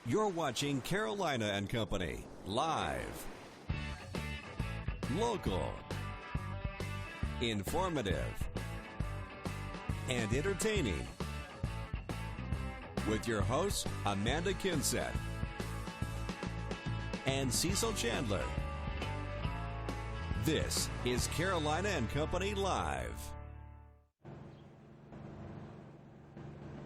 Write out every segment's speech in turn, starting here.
You're watching Carolina and Company, live, local, informative, and entertaining. With your hosts, Amanda Kinseth and Cecil Chandler. This is Carolina and Company Live.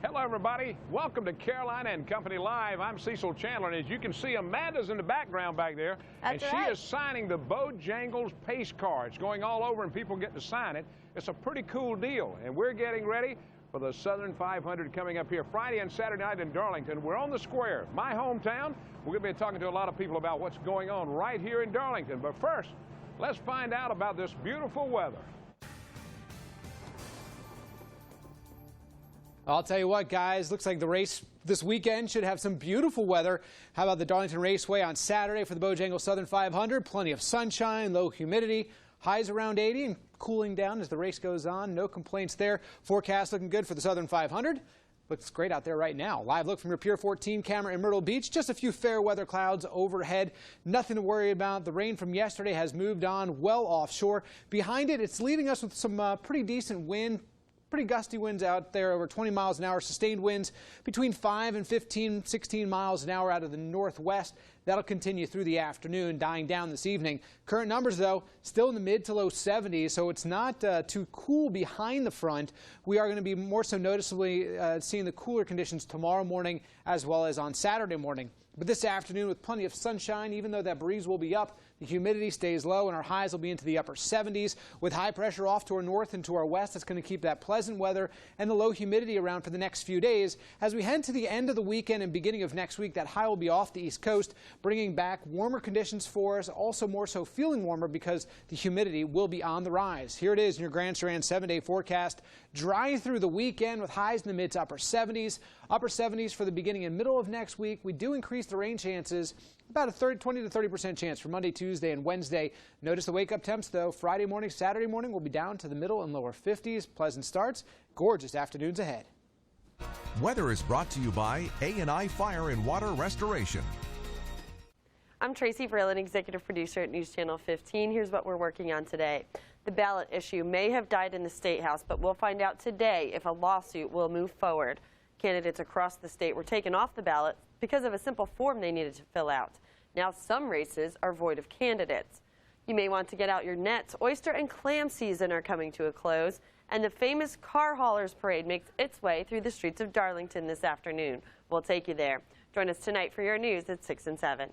Hello, everybody. Welcome to Carolina and Company Live. I'm Cecil Chandler, and as you can see, Amanda's in the background back there. That's and right. She is signing the Bojangles pace car. It's going all over, and people get to sign it. It's a pretty cool deal, and we're getting ready for the Southern 500 coming up here Friday and Saturday night in Darlington. We're on the square, my hometown. We're going to be talking to a lot of people about what's going on right here in Darlington. But first, let's find out about this beautiful weather. I'll tell you what, guys, looks like the race this weekend should have some beautiful weather. How about the Darlington Raceway on Saturday for the Bojangles Southern 500? Plenty of sunshine, low humidity, highs around 80 and cooling down as the race goes on. No complaints there. Forecast looking good for the Southern 500. Looks great out there right now. Live look from your Pier 14 camera in Myrtle Beach. Just a few fair weather clouds overhead. Nothing to worry about. The rain from yesterday has moved on well offshore. Behind it, it's leaving us with some pretty decent wind. Pretty gusty winds out there, over 20 miles an hour. Sustained winds between 5 and 15, 16 miles an hour out of the northwest. That'll continue through the afternoon, dying down this evening. Current numbers, though, still in the mid to low 70s, so it's not too cool behind the front. We are going to be more so noticeably seeing the cooler conditions tomorrow morning as well as on Saturday morning. But this afternoon, with plenty of sunshine, even though that breeze will be up, the humidity stays low and our highs will be into the upper 70s. With high pressure off to our north and to our west, that's going to keep that pleasant weather and the low humidity around for the next few days. As we head to the end of the weekend and beginning of next week, that high will be off the East Coast, bringing back warmer conditions for us, also more so feeling warmer because the humidity will be on the rise. Here it is in your Grand Strand 7-day forecast. Dry through the weekend with highs in the mid to upper 70s. Upper 70s for the beginning and middle of next week. We do increase the rain chances, about a 20 to 30% chance for Monday, Tuesday, and Wednesday. Notice the wake-up temps, though. Friday morning, Saturday morning will be down to the middle and lower 50s. Pleasant starts. Gorgeous afternoons ahead. Weather is brought to you by A&I Fire and Water Restoration. I'm Tracy Vreeland, executive producer at News Channel 15. Here's what we're working on today. The ballot issue may have died in the State House, but we'll find out today if a lawsuit will move forward. Candidates across the state were taken off the ballot because of a simple form they needed to fill out. Now some races are void of candidates. You may want to get out your nets. Oyster and clam season are coming to a close, and the famous Car Haulers Parade makes its way through the streets of Darlington this afternoon. We'll take you there. Join us tonight for your news at 6 and 7.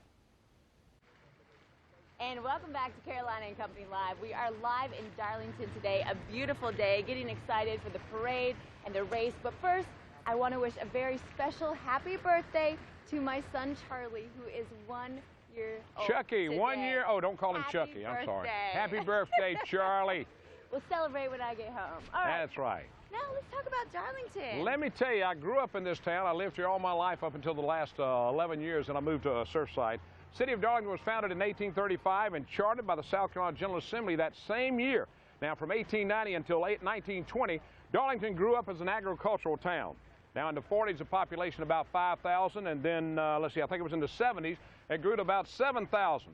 And welcome back to Carolina and Company Live. We are live in Darlington today, a beautiful day, getting excited for the parade and the race. But first, I want to wish a very special happy birthday to my son Charlie, who is 1 year old Chucky, today. 1 year. Oh, don't call him Happy Chucky. I'm sorry. birthday. Happy birthday, Charlie. We'll celebrate when I get home. All right. That's right. Now let's talk about Darlington. Let me tell you, I grew up in this town. I lived here all my life up until the last 11 years, and I moved to Surfside. City of Darlington was founded in 1835 and chartered by the South Carolina General Assembly that same year. Now, from 1890 until 1920, Darlington grew up as an agricultural town. Now, in the 40s, the population about 5,000, and then, let's see, I think it was in the 70s, it grew to about 7,000.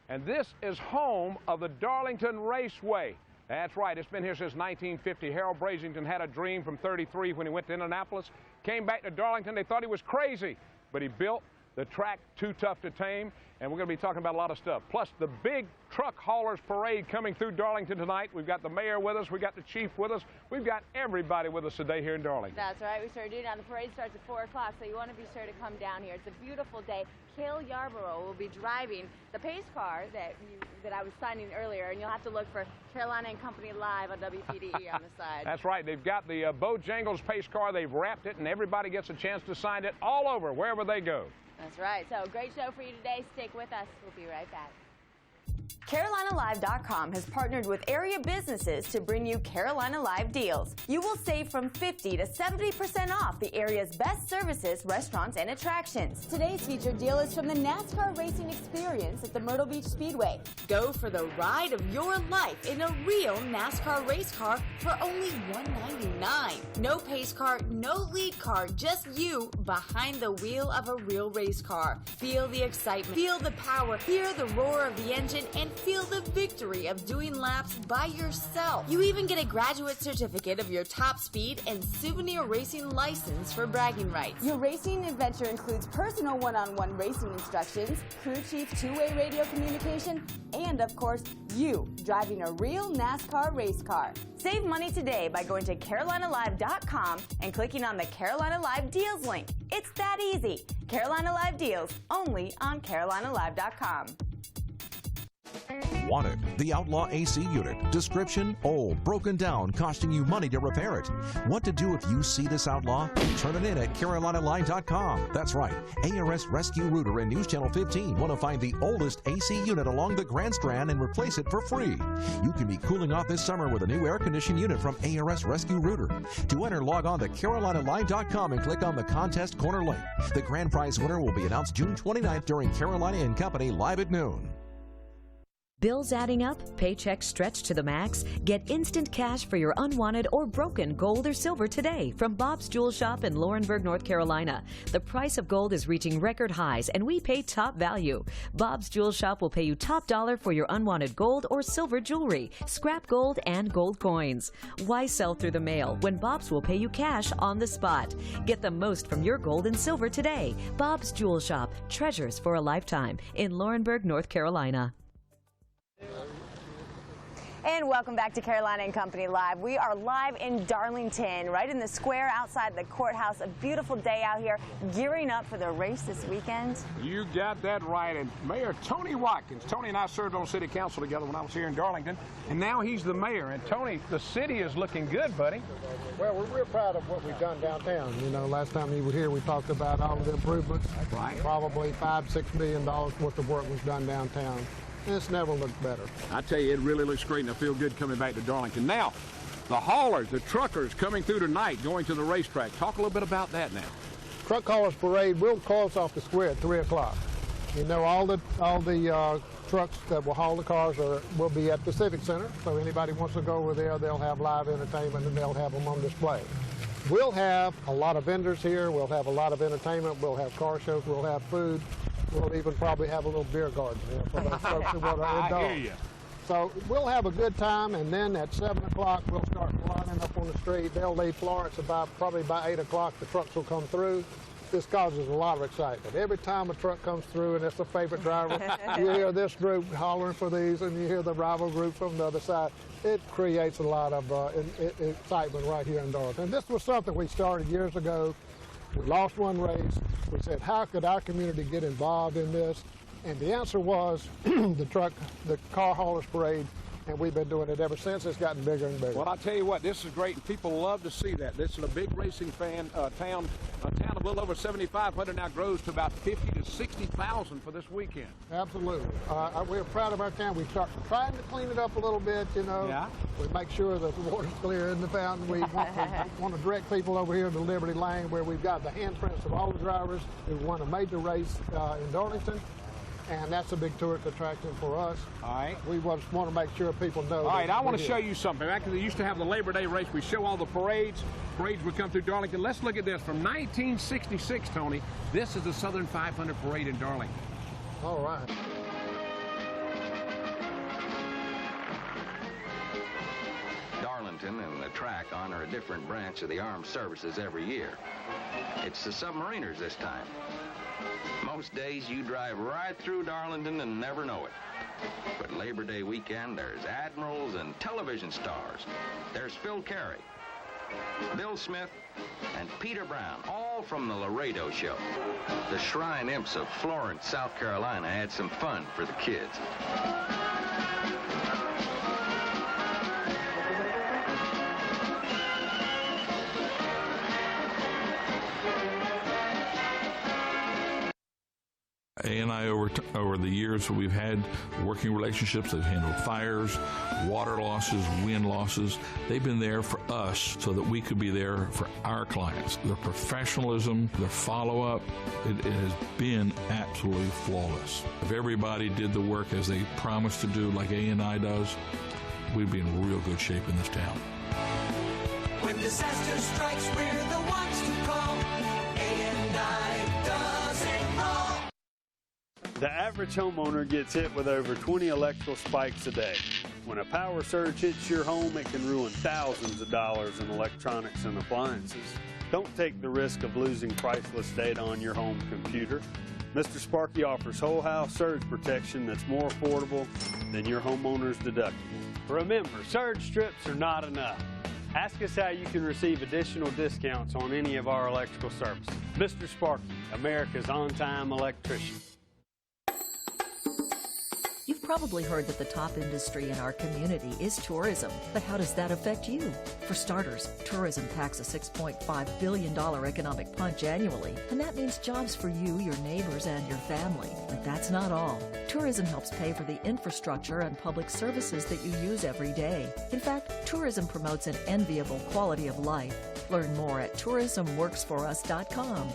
And this is home of the Darlington Raceway. That's right, it's been here since 1950. Harold Brasington had a dream from 33 when he went to Indianapolis, came back to Darlington. They thought he was crazy, but he built the track too tough to tame, and we're going to be talking about a lot of stuff. Plus, the big truck haulers parade coming through Darlington tonight. We've got the mayor with us. We've got the chief with us. We've got everybody with us today here in Darlington. That's right, we sure do. Now, the parade starts at 4 o'clock, so you want to be sure to come down here. It's a beautiful day. Cale Yarborough will be driving the pace car that I was signing earlier, and you'll have to look for Carolina and Company Live on WPDE on the side. That's right. They've got the Bojangles pace car. They've wrapped it, and everybody gets a chance to sign it all over, wherever they go. That's right. So great show for you today. Stick with us. We'll be right back. CarolinaLive.com has partnered with area businesses to bring you Carolina Live deals. You will save from 50 to 70% off the area's best services, restaurants, and attractions. Today's featured deal is from the NASCAR racing experience at the Myrtle Beach Speedway. Go for the ride of your life in a real NASCAR race car for only $199. No pace car, no lead car, just you behind the wheel of a real race car. Feel the excitement, feel the power, hear the roar of the engine, and feel the victory of doing laps by yourself. You even get a graduate certificate of your top speed and souvenir racing license for bragging rights. Your racing adventure includes personal one-on-one racing instructions, crew chief two-way radio communication, and of course, you driving a real NASCAR race car. Save money today by going to CarolinaLive.com and clicking on the Carolina Live Deals link. It's that easy. Carolina Live Deals, only on CarolinaLive.com. Wanted, the Outlaw AC unit. Description: old, broken down, costing you money to repair it. What to do if you see this Outlaw? Turn it in at CarolinaLine.com. That's right. ARS Rescue Rooter and News Channel 15 want to find the oldest AC unit along the Grand Strand and replace it for free. You can be cooling off this summer with a new air conditioning unit from ARS Rescue Rooter. To enter, log on to CarolinaLine.com and click on the contest corner link. The grand prize winner will be announced June 29th during Carolina and Company live at noon. Bills adding up? Paychecks stretched to the max? Get instant cash for your unwanted or broken gold or silver today from Bob's Jewel Shop in Laurinburg, North Carolina. The price of gold is reaching record highs, and we pay top value. Bob's Jewel Shop will pay you top dollar for your unwanted gold or silver jewelry, scrap gold, and gold coins. Why sell through the mail when Bob's will pay you cash on the spot? Get the most from your gold and silver today. Bob's Jewel Shop, treasures for a lifetime in Laurinburg, North Carolina. And welcome back to Carolina and Company Live. We are live in Darlington, right in the square outside the courthouse. A beautiful day out here, gearing up for the race this weekend. You got that right. And Mayor Tony Watkins. Tony and I served on city council together when I was here in Darlington, and now he's the mayor. And Tony, the city is looking good, buddy. Well, we're real proud of what we've done downtown. You know, last time you were here, we talked about all of the improvements. Right. Probably $5–6 million worth of work was done downtown. It's never looked better. I tell you, it really looks great, and I feel good coming back to Darlington. Now, the haulers, the truckers coming through tonight, going to the racetrack. Talk a little bit about that now. Truck Haulers Parade will close off the square at 3 o'clock. You know, all the trucks that will haul the cars will be at the Civic Center. So anybody wants to go over there, they'll have live entertainment and they'll have them on display. We'll have a lot of vendors here. We'll have a lot of entertainment. We'll have car shows. We'll have food. We'll even probably have a little beer garden here for those folks who want to indulge. I hear you. So we'll have a good time, and then at 7 o'clock we'll start lining up on the street. They'll leave Florence probably by 8 o'clock. The trucks will come through. This causes a lot of excitement. Every time a truck comes through and it's a favorite driver, you hear this group hollering for these, and you hear the rival group from the other side. It creates a lot of excitement right here in Darlington. This was something we started years ago. We lost one race. We said, how could our community get involved in this? And the answer was the Car Haulers Parade, and we've been doing it ever since. It's gotten bigger and bigger. Well, I tell you what, this is great, and people love to see that. This is a big racing town. A town of a little over 7,500 now grows to about 50 to 60,000 for this weekend. Absolutely. We're proud of our town. We start trying to clean it up a little bit, you know. Yeah. We make sure that the water's clear in the fountain. We want to direct people over here to Liberty Lane, where we've got the handprints of all the drivers who won a major race in Darlington. And that's a big tourist attraction for us. All right. We just want to make sure people know. All right, I want to show you something. Back when they used to have the Labor Day race, we show all the parades. Parades would come through Darlington. Let's look at this. From 1966, Tony, this is the Southern 500 Parade in Darlington. All right. Darlington and the track honor a different branch of the armed services every year. It's the submariners this time. Most days you drive right through Darlington and never know it. But Labor Day weekend, there's admirals and television stars. There's Phil Carey, Bill Smith, and Peter Brown, all from the Laredo show. The Shrine Imps of Florence, South Carolina had some fun for the kids. A&I over the years we've had working relationships. They've handled fires, water losses, wind losses. They've been there for us so that we could be there for our clients. Their professionalism, their follow-up, it has been absolutely flawless. If everybody did the work as they promised to do, like A&I does, we'd be in real good shape in this town. When disaster strikes, we're the ones to call. A&I does it all. The average homeowner gets hit with over 20 electrical spikes a day. When a power surge hits your home, it can ruin thousands of dollars in electronics and appliances. Don't take the risk of losing priceless data on your home computer. Mr. Sparky offers whole house surge protection that's more affordable than your homeowner's deductible. Remember, surge strips are not enough. Ask us how you can receive additional discounts on any of our electrical services. Mr. Sparky, America's on-time electrician. You've probably heard that the top industry in our community is tourism, but how does that affect you? For starters, tourism packs a $6.5 billion economic punch annually, and that means jobs for you, your neighbors, and your family. But that's not all. Tourism helps pay for the infrastructure and public services that you use every day. In fact, tourism promotes an enviable quality of life. Learn more at tourismworksforus.com.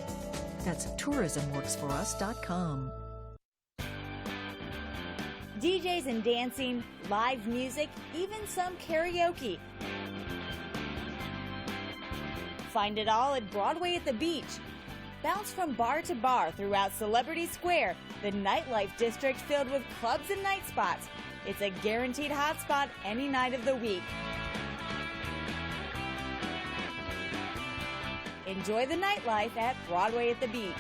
That's tourismworksforus.com. DJs and dancing, live music, even some karaoke. Find it all at Broadway at the Beach. Bounce from bar to bar throughout Celebrity Square, the nightlife district filled with clubs and night spots. It's a guaranteed hotspot any night of the week. Enjoy the nightlife at Broadway at the Beach.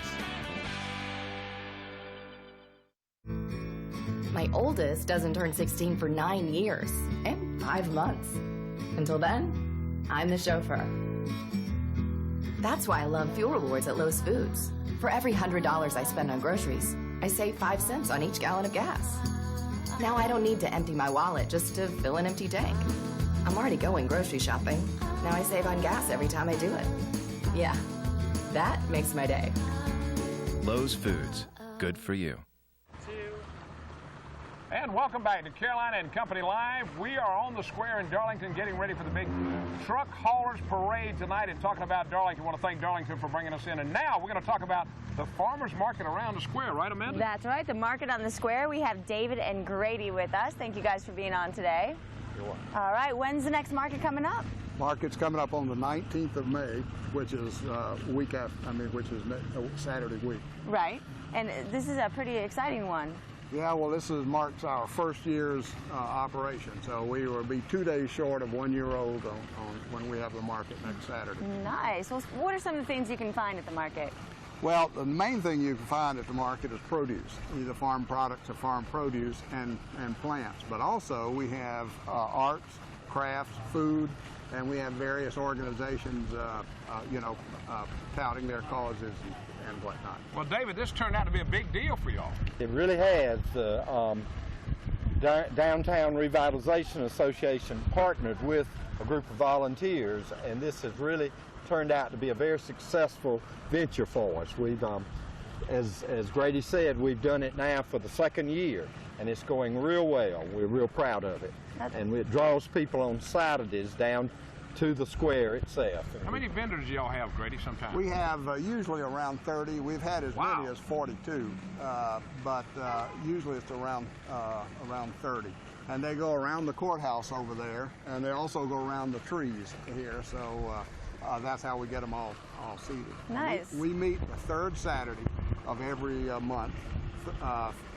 My oldest doesn't turn 16 for 9 years and 5 months. Until then, I'm the chauffeur. That's why I love fuel rewards at Lowe's Foods. For every $100 I spend on groceries, I save 5 cents on each gallon of gas. Now I don't need to empty my wallet just to fill an empty tank. I'm already going grocery shopping. Now I save on gas every time I do it. Yeah, that makes my day. Lowe's Foods, good for you. And welcome back to Carolina and Company Live. We are on the square in Darlington getting ready for the big Truck Haulers Parade tonight and talking about Darlington. I want to thank Darlington for bringing us in. And now we're going to talk about the farmers market around the square, right, Amanda? That's right, the market on the square. We have David and Grady with us. Thank you guys for being on today. You're welcome. All right, when's the next market coming up? Market's coming up on the 19th of May, which is Saturday week. Right, and this is a pretty exciting one. Yeah, well, marks our first year's operation, so we will be 2 days short of 1 year old on when we have the market next Saturday. Nice. Well, what are some of the things you can find at the market? Well, the main thing you can find at the market is produce, either farm products or farm produce and plants. But also we have arts, crafts, food, and we have various organizations, touting their causes and whatnot. Well, David, this turned out to be a big deal for y'all. It really has. The Downtown Revitalization Association partnered with a group of volunteers, and this has really turned out to be a very successful venture for us. We've, as Grady said, we've done it now for the second year, and it's going real well. We're real proud of it. And it draws people on Saturdays down to the square itself. How many vendors do y'all have, Grady, sometimes? We have usually around 30. We've had as many as 42, but usually it's around 30. And they go around the courthouse over there, and they also go around the trees here, so that's how we get them all seated. Nice. We meet the third Saturday of every month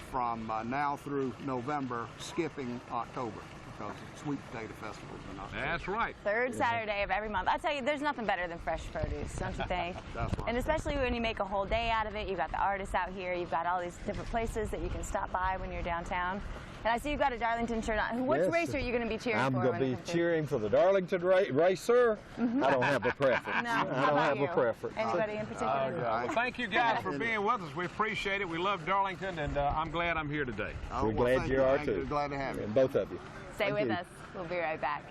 from now through November, skipping October, because sweet potato festivals are not. That's right. Third Saturday of every month. I tell you, there's nothing better than fresh produce, don't you think? That's right. And especially when you make a whole day out of it. You've got the artists out here. You've got all these different places that you can stop by when you're downtown. And I see you've got a Darlington shirt on. Which race are you going to be cheering for? I'm going to be cheering for the Darlington racer. I don't have a preference. No, I don't have a preference. Anybody in particular? Well, thank you guys for being with us. We appreciate it. We love Darlington, and I'm glad I'm here today. We're glad you are too. Glad to have you. And both of you. Stay with us. We'll be right back.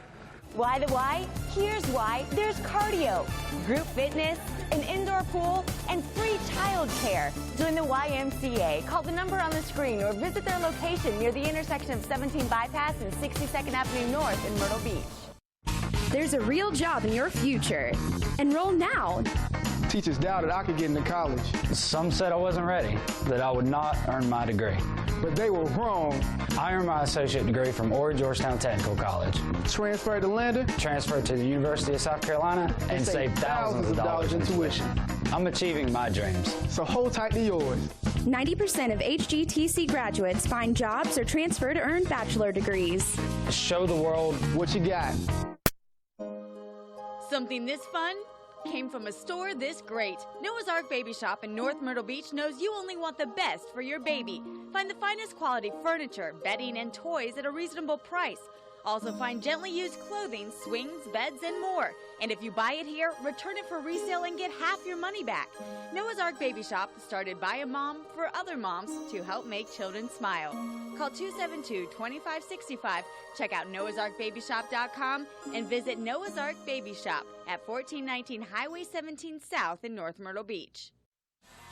Why the why? Here's why. There's cardio, group fitness, an indoor pool, and free child field care. Join the YMCA. Call the number on the screen or visit their location near the intersection of 17 Bypass and 62nd Avenue North in Myrtle Beach. There's a real job in your future. Enroll now. Teachers doubted I could get into college. Some said I wasn't ready, that I would not earn my degree. But they were wrong. I earned my associate degree from Ori Georgetown Technical College. Transferred to London. Transferred to the University of South Carolina and saved thousands of dollars in tuition. I'm achieving my dreams. So hold tight to yours. 90% of HGTC graduates find jobs or transfer to earn bachelor degrees. Show the world what you got. Something this fun came from a store this great. Noah's Ark Baby Shop in North Myrtle Beach knows you only want the best for your baby. Find the finest quality furniture, bedding, and toys at a reasonable price. Also find gently used clothing, swings, beds, and more. And if you buy it here, return it for resale and get half your money back. Noah's Ark Baby Shop, started by a mom for other moms to help make children smile. Call 272-2565. Check out noahsarkbabyshop.com and visit Noah's Ark Baby Shop at 1419 Highway 17 South in North Myrtle Beach.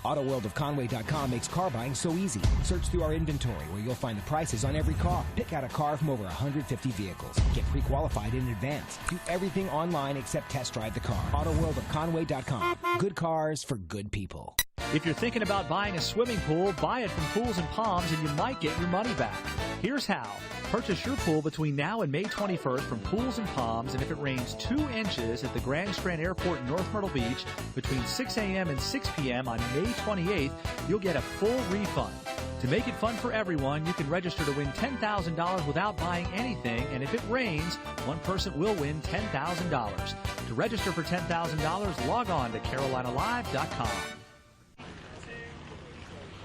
AutoWorldofConway.com makes car buying so easy. Search through our inventory where you'll find the prices on every car. Pick out a car from over 150 vehicles. Get pre-qualified in advance. Do everything online except test drive the car. AutoWorldofConway.com. Good cars for good people. If you're thinking about buying a swimming pool, buy it from Pools and Palms and you might get your money back. Here's how. Purchase your pool between now and May 21st from Pools and Palms, and if it rains 2 inches at the Grand Strand Airport in North Myrtle Beach between 6 a.m. and 6 p.m. on May 28th, you'll get a full refund. To make it fun for everyone, you can register to win $10,000 without buying anything, and if it rains, one person will win $10,000. To register for $10,000, log on to CarolinaLive.com.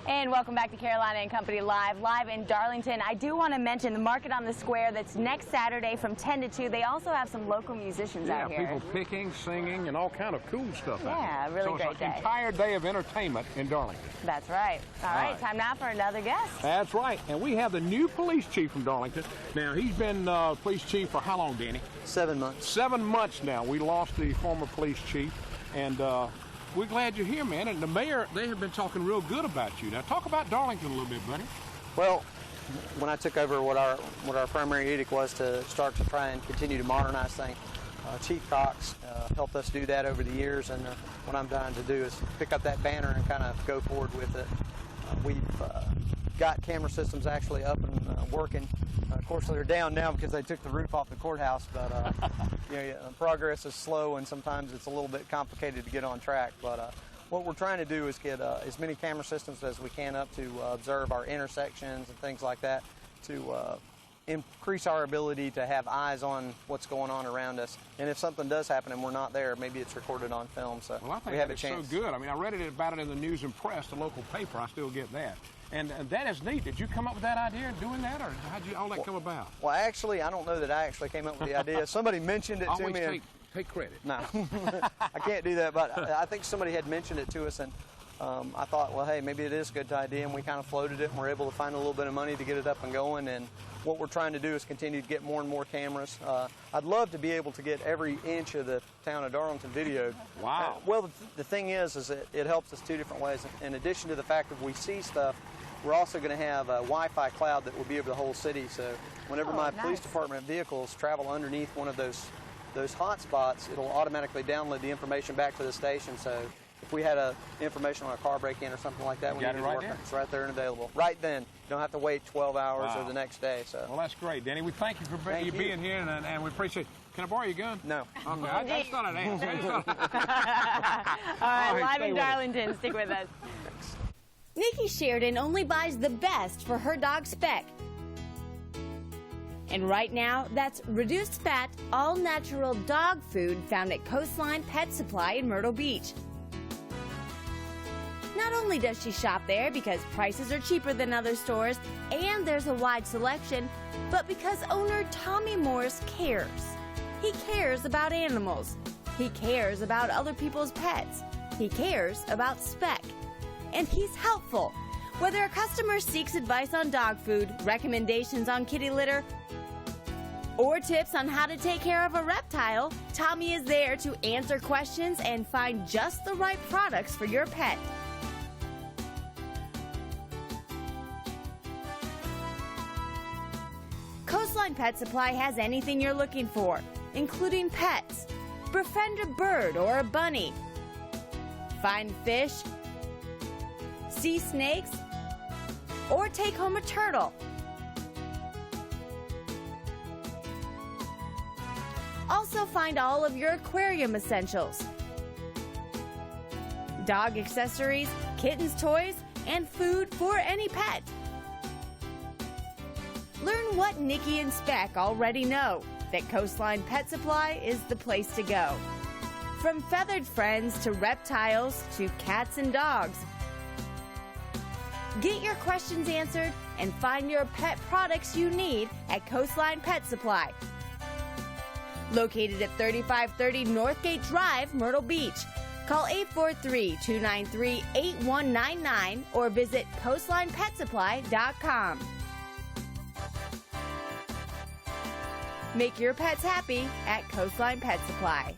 And welcome back to Carolina and Company Live in Darlington. I do want to mention the Market on the Square that's next Saturday from 10 to 2. They also have some local musicians out here. Yeah, people picking, singing, and all kind of cool stuff out here. Yeah, really so great it's day. an entire day of entertainment in Darlington. That's right. All right, time now for another guest. That's right. And we have the new police chief from Darlington. Now, he's been police chief for how long, Danny? 7 months. 7 months now. We lost the former police chief, and we're glad you're here, man. And the mayor, they have been talking real good about you. Now, talk about Darlington a little bit, buddy. Well, when I took over, what our primary edict was to start to try and continue to modernize things. Chief Cox helped us do that over the years, and what I'm trying to do is pick up that banner and kind of go forward with it. We've got camera systems actually up and working. Of course, they're down now because they took the roof off the courthouse, but progress is slow and sometimes it's a little bit complicated to get on track. But what we're trying to do is get as many camera systems as we can up to observe our intersections and things like that to increase our ability to have eyes on what's going on around us. And if something does happen and we're not there, maybe it's recorded on film, so well, I think we have a it's chance. So good. I mean, I read about it in the News and Press, the local paper. I still get that. And that is neat. Did you come up with that idea of doing that, or how did all that come about? Well, actually, I don't know that I actually came up with the idea. Somebody mentioned it to me. Always take credit. No, I can't do that, but I think somebody had mentioned it to us, and I thought, well, hey, maybe it is a good idea, and we kind of floated it, and we're able to find a little bit of money to get it up and going, and what we're trying to do is continue to get more and more cameras. I'd love to be able to get every inch of the town of Darlington videoed. Wow. Well, the thing is it helps us 2 different ways. In addition to the fact that we see stuff, we're also going to have a Wi-Fi cloud that will be over the whole city, so whenever my police department vehicles travel underneath one of those hot spots, it'll automatically download the information back to the station. So if we had information on a car break-in or something like that, it's right there and available. Right then. You don't have to wait 12 hours or the next day. So. Well, that's great, Danny. We thank you for being here, and we appreciate it. Can I borrow your gun? No. Okay, I just thought I'd ask. All right, live in Darlington. Stick with us. Nikki Sheridan only buys the best for her dog Speck. And right now, that's reduced fat, all natural dog food found at Coastline Pet Supply in Myrtle Beach. Not only does she shop there because prices are cheaper than other stores and there's a wide selection, but because owner Tommy Morris cares. He cares about animals. He cares about other people's pets. He cares about Speck. And he's helpful. Whether a customer seeks advice on dog food, recommendations on kitty litter, or tips on how to take care of a reptile, Tommy is there to answer questions and find just the right products for your pet. Coastline Pet Supply has anything you're looking for, including pets. Befriend a bird or a bunny. Find fish, see snakes, or take home a turtle. Also find all of your aquarium essentials. Dog accessories, kittens toys, and food for any pet. Learn what Nikki and Speck already know, that Coastline Pet Supply is the place to go. From feathered friends to reptiles to cats and dogs. Get your questions answered and find your pet products you need at Coastline Pet Supply. Located at 3530 Northgate Drive, Myrtle Beach. Call 843-293-8199 or visit coastlinepetsupply.com. Make your pets happy at Coastline Pet Supply.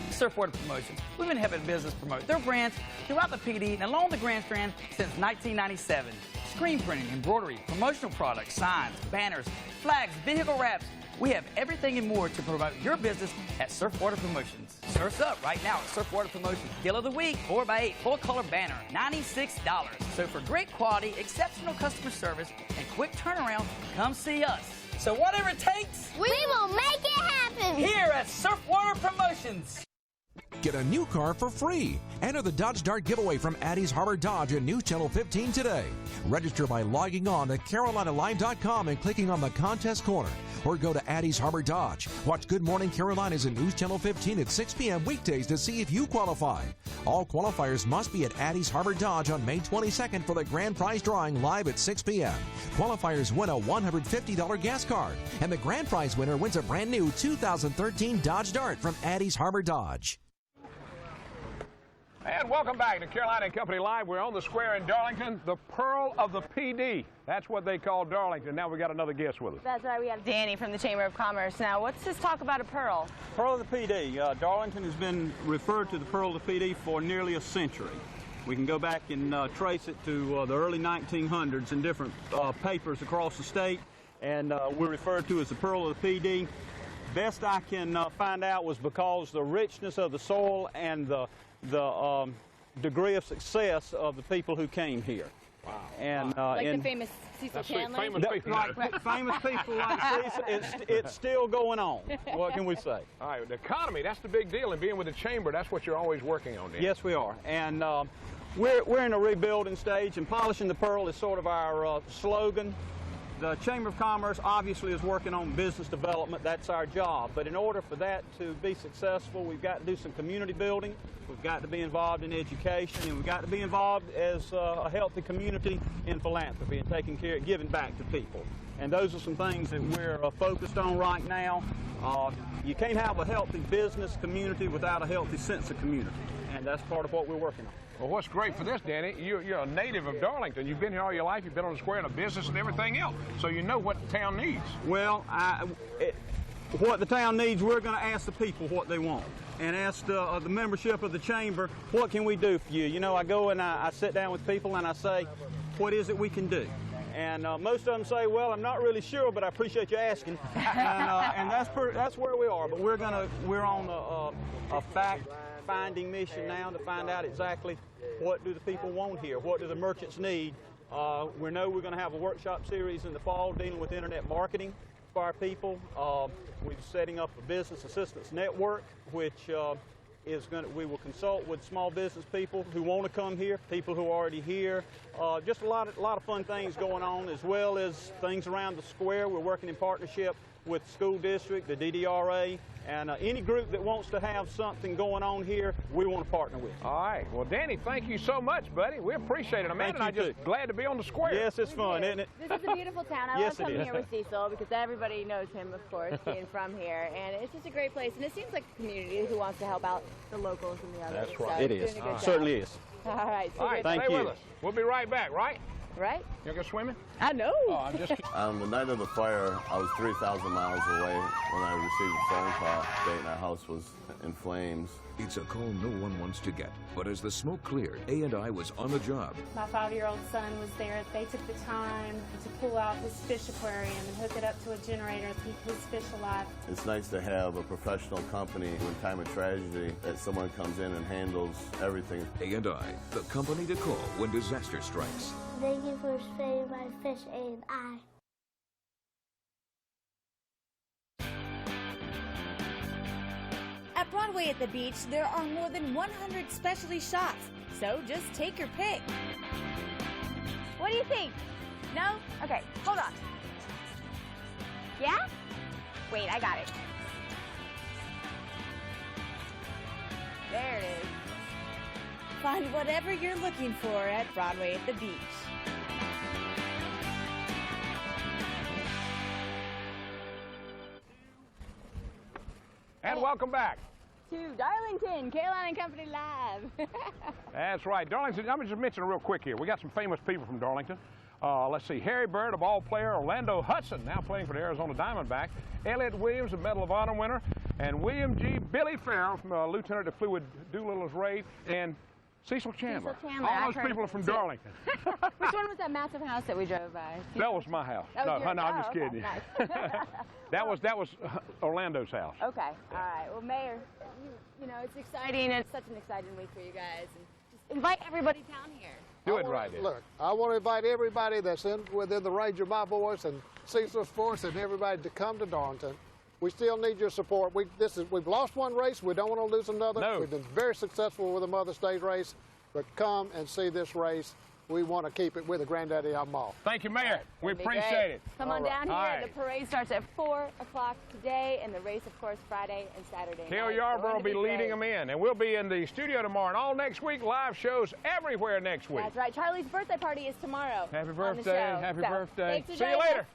Surfwater Promotions. We've been helping business promote their brands throughout the PD and along the Grand Strand since 1997. Screen printing, embroidery, promotional products, signs, banners, flags, vehicle wraps. We have everything and more to promote your business at Surfwater Promotions. Surf's up right now at Surfwater Promotions. Deal of the week, 4x8 full-color banner, $96. So for great quality, exceptional customer service, and quick turnaround, come see us. So whatever it takes, we will make it happen here at Surfwater Promotions. Get a new car for free. Enter the Dodge Dart giveaway from Addie's Harbor Dodge and News Channel 15 today. Register by logging on to CarolinaLive.com and clicking on the contest corner. Or go to Addie's Harbor Dodge. Watch Good Morning Carolinas and News Channel 15 at 6 p.m. weekdays to see if you qualify. All qualifiers must be at Addie's Harbor Dodge on May 22nd for the grand prize drawing live at 6 p.m. Qualifiers win a $150 gas card. And the grand prize winner wins a brand new 2013 Dodge Dart from Addie's Harbor Dodge. And welcome back to Carolina and Company Live. We're on the square in Darlington, the Pearl of the PD. That's what they call Darlington. Now we got another guest with us. That's right. We have Danny from the Chamber of Commerce. Now, let's just talk about a pearl. Pearl of the PD. Darlington has been referred to the Pearl of the PD for nearly a century. We can go back and trace it to the early 1900s in different papers across the state, and we're referred to as the Pearl of the PD. Best I can find out was because the richness of the soil and the degree of success of the people who came here. Wow. And, like the famous Cecil Chandler? Famous people like Cecil. It's still going on. What can we say? All right, the economy, that's the big deal. And being with the Chamber, that's what you're always working on, Dan. Yes, we are. And we're in a rebuilding stage, and polishing the pearl is sort of our slogan. The Chamber of Commerce obviously is working on business development. That's our job. But in order for that to be successful, we've got to do some community building. We've got to be involved in education, and we've got to be involved as a healthy community in philanthropy and taking care, giving back to people. And those are some things that we're focused on right now. You can't have a healthy business community without a healthy sense of community, and that's part of what we're working on. Well, what's great for this, Danny, you're a native of Darlington. You've been here all your life. You've been on the square in a business and everything else, so you know what the town needs. Well, what the town needs, we're going to ask the people what they want, and ask the membership of the Chamber, what can we do for you? You know, I go and I sit down with people and I say, what is it we can do? And most of them say, well, I'm not really sure, but I appreciate you asking. And that's where we are. But we're on a fact-finding mission now to find out exactly what do the people want here, what do the merchants need. We know we're going to have a workshop series in the fall dealing with internet marketing for our people. We're setting up a business assistance network, which we will consult with small business people who want to come here, people who are already here. Just a lot of fun things going on, as well as things around the square. We're working in partnership with the school district, the DDRA, and any group that wants to have something going on here, we want to partner with. All right. Well, Danny, thank you so much, buddy. We appreciate it. Amanda and I just glad to be on the square. Yes, it's fun, isn't it? This is a beautiful town. I love coming here with Cecil because everybody knows him, of course, being from here. And it's just a great place. And it seems like a community who wants to help out the locals and the others. That's right. So it is. Certainly is. All right. All right. Thank stay you. with us. We'll be right back, right? Right. You go swimming? I know. Oh, I'm just kidding. On the night of the fire, I was 3,000 miles away when I received a phone call stating our house was in flames. It's a call no one wants to get, but as the smoke cleared, A&I was on the job. My 5-year-old son was there. They took the time to pull out his fish aquarium and hook it up to a generator to keep his fish alive. It's nice to have a professional company in time of tragedy that someone comes in and handles everything. A&I, the company to call when disaster strikes. Thank you for saving my fish, A&I. At Broadway at the Beach, there are more than 100 specialty shops, so just take your pick. What do you think? No? Okay, hold on. Yeah? Wait, I got it. There it is. Find whatever you're looking for at Broadway at the Beach. And welcome back to Darlington, Carolina and Company Live. That's right. Darlington, I'm just mentioning real quick here. We got some famous people from Darlington. Let's see, Harry Bird, a ball player, Orlando Hudson, now playing for the Arizona Diamondbacks, Elliott Williams, a Medal of Honor winner, and William G. Billy Farrell from Lieutenant that flew with Doolittle's raid, and Cecil Chandler. All those people are from Darlington. Which one was that massive house that we drove by? That was my house. That was No, I'm just kidding you. Nice. That was Orlando's house. Okay, all right. Well, Mayor, you know, it's exciting. It's such an exciting week for you guys. And just invite everybody down here. Do it right. Look, I want to invite everybody that's within the range of my voice and Cecil's force and everybody to come to Darlington. We still need your support. We've lost one race. We don't want to lose another. No. We've been very successful with the Mother's Day race, but come and see this race. We want to keep it with the granddaddy of them all. Thank you, Mayor. We appreciate it. Come on down here. Right. The parade starts at 4 o'clock today, and the race, of course, Friday and Saturday. Cale Yarborough will be leading them in, and we'll be in the studio tomorrow. And all next week, live shows everywhere next week. That's right. Charlie's birthday party is tomorrow. Happy birthday. Happy birthday. Thanks for See you joining later. us.